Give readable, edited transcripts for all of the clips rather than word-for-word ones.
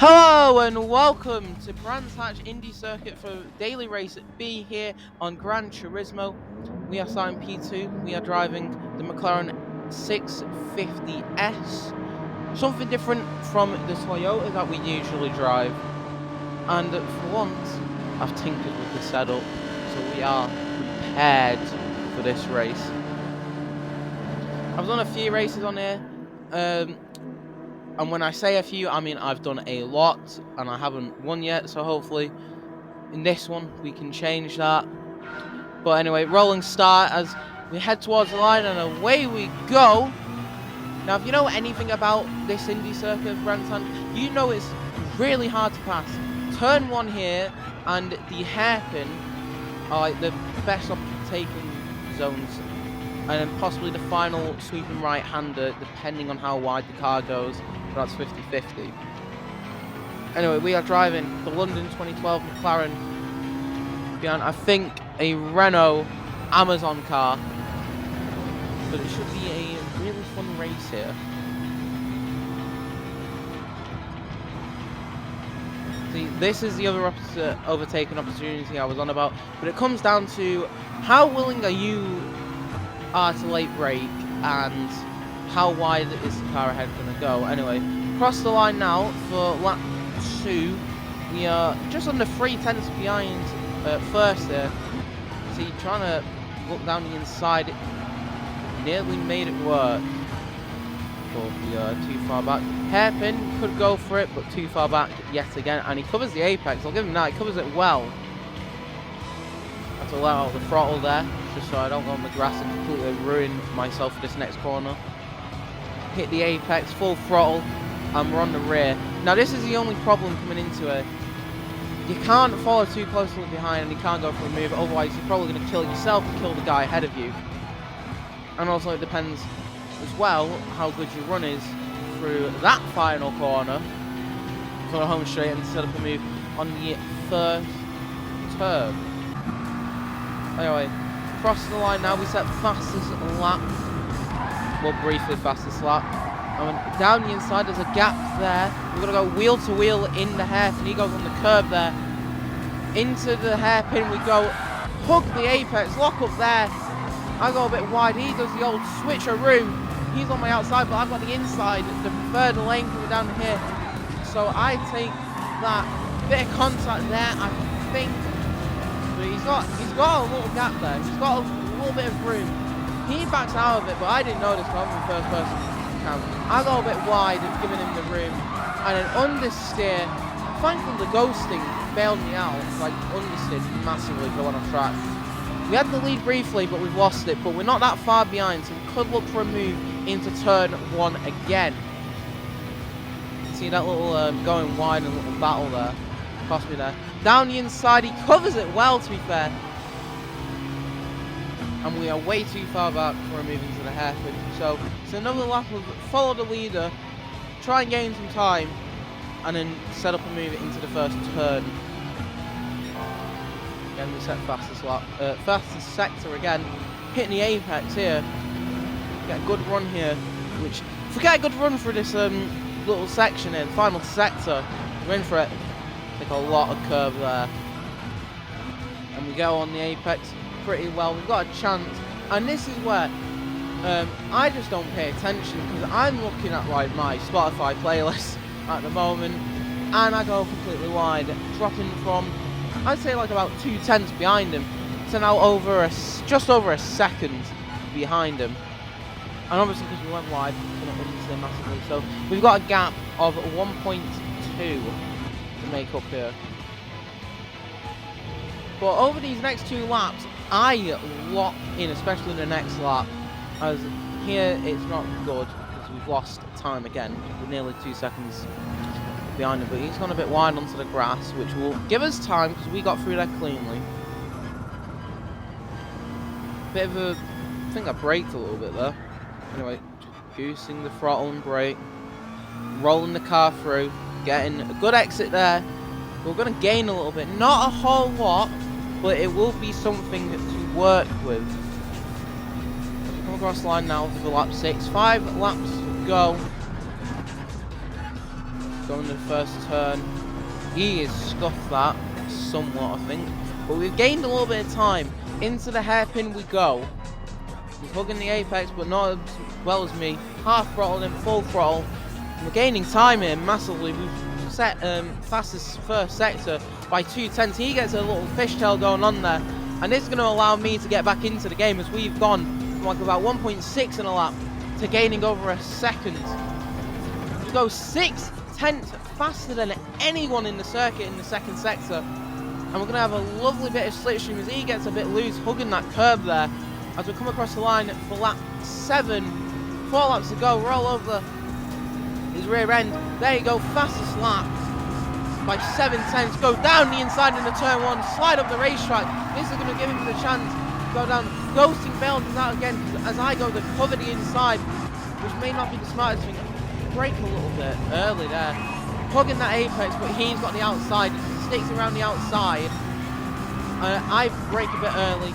Hello and welcome to Brands Hatch Indy Circuit for Daily Race B here on Gran Turismo. We are starting P2. We are driving the McLaren 650S. Something different from the Toyota that we usually drive. And for once, I've tinkered with the setup, so we are prepared for this race. I've done a few races on here. And when I say a few, I mean I've done a lot, and I haven't won yet, so hopefully in this one we can change that. But anyway, rolling start as we head towards the line, and away we go. Now, if you know anything about this Indy circuit of Brands, you know it's really hard to pass. Turn 1 here and the hairpin are like the best taking zones, and then possibly the final sweeping right-hander, depending on how wide the car goes. That's 50-50. Anyway, we are driving the London 2012 McLaren behind, I think, a Renault Amazon car. But it should be a really fun race here. See, this is the other overtaking opportunity I was on about. But it comes down to how willing are you to late brake and how wide is the car ahead going to go. Anyway, across the line now for lap 2. We are just under 3/10 behind first there. See, trying to look down the inside. Nearly made it work. But we are too far back. Hairpin could go for it, but too far back yet again. And he covers the apex. I'll give him that. He covers it well. I have to let out the throttle there, just so I don't go on the grass and completely ruin myself for this next corner. Hit the apex, full throttle, and we're on the rear. Now this is the only problem coming into it. You can't follow too closely behind, and you can't go for a move, otherwise you're probably going to kill yourself and kill the guy ahead of you. And also it depends as well how good your run is through that final corner for the home straight and set up a move on the first turn. Anyway, across the line now, we set fastest lap. Well, briefly fastest lap. And down the inside, there's a gap there. We're going to go wheel to wheel in the hairpin. He goes on the curb there. Into the hairpin we go. Hug the apex, lock up there. I go a bit wide. He does the old switcheroo. He's on my outside, but I've got the inside, the preferred lane coming down here. So I take that bit of contact there, I think. But he's got a little gap there. He's got a little bit of room. He backs out of it, but I didn't notice because I'm the first person cam. I go a bit wide, giving him the room, and then understeer. Thankfully, the ghosting bailed me out. Like understeered massively going off track. We had the lead briefly, but we've lost it. But we're not that far behind, so we could look for a move into turn 1 again. See that little going wide and little battle there. Cost me there. Down the inside, he covers it well, to be fair. And we are way too far back for a move into the hairpin. So it's another lap of follow the leader, try and gain some time, and then set up a move into the first turn. Again, we set fastest lap, fastest sector again, hitting the apex here. Get a good run here, which if we get a good run for this little section here, the final sector, we're in for it. Take a lot of curve there, and we go on the apex pretty well. We've got a chance, and this is where I just don't pay attention because I'm looking at like my Spotify playlist at the moment, and I go completely wide, dropping from I'd say like about 2/10 behind him to now just over a second behind him. And obviously because we went wide, we're not understeer massively, so we've got a gap of 1.2 to make up here. But over these next 2 laps, I lock in, especially in the next lap, as here it's not good because we've lost time again. We're nearly 2 seconds behind him, but he's gone a bit wide onto the grass, which will give us time because we got through there cleanly. Bit of a, I think I braked a little bit there. Anyway, goosing the throttle and brake, rolling the car through, getting a good exit there. We're going to gain a little bit, not a whole lot, but it will be something to work with. As we come across the line now for lap 6, 5 laps to go. Going to the first turn. He has scuffed that somewhat, I think. But we've gained a little bit of time. Into the hairpin we go. He's hugging the apex, but not as well as me. Half throttle and full throttle. We're gaining time here massively. We've set fastest first sector by 2/10. He gets a little fishtail going on there. And this is going to allow me to get back into the game as we've gone from like about 1.6 in a lap to gaining over a second. We go 6/10 faster than anyone in the circuit in the second sector. And we're going to have a lovely bit of slipstream as he gets a bit loose, hugging that curb there. As we come across the line for lap 7, 4 laps to go, we're all over his rear end. There you go, fastest lap by 7/10. Go down the inside into turn 1, slide up the racetrack. This is going to give him the chance to go down. Ghosting bails out again as I go to cover the inside, which may not be the smartest thing. Brake a little bit early there. Hugging that apex, but he's got the outside. He sticks around the outside. I brake a bit early.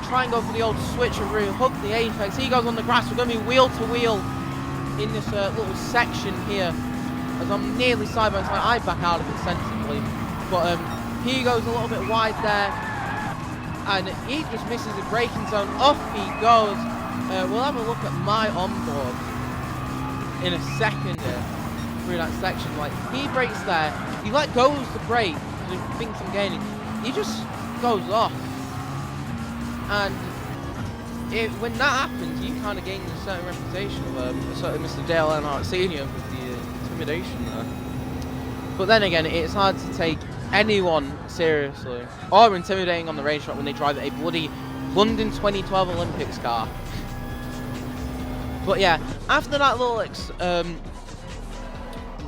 Try and go for the old switcheroo. Hug the apex. He goes on the grass. We're going to be wheel to wheel in this little section here. As I'm nearly side by side. I back out of it sensibly. But he goes a little bit wide there. And he just misses the braking zone. Off he goes. We'll have a look at my onboard in a second through that section. Like, he brakes there. He let go of the brake because he thinks I'm gaining. He just goes off. And when that happens, you kind of gain a certain reputation of a certain Mr. Dale Earnhardt Sr. with the intimidation there. But then again, it's hard to take anyone seriously or intimidating on the racetrack when they drive a bloody London 2012 Olympics car. But yeah, after that little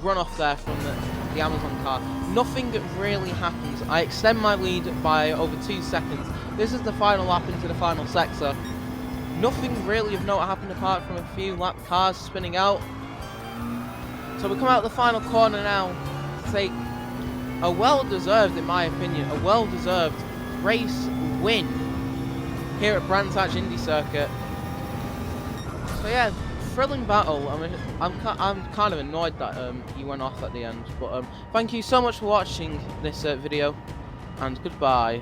run off there from the Amazon car, nothing really happens. I extend my lead by over 2 seconds. This is the final lap into the final sector. Nothing really of note happened apart from a few lap cars spinning out. So we come out the final corner now to take a well-deserved, in my opinion, a well-deserved race win here at Brands Hatch Indy Circuit. So yeah, thrilling battle. I mean, I'm kind of annoyed that he went off at the end. But thank you so much for watching this video, and goodbye.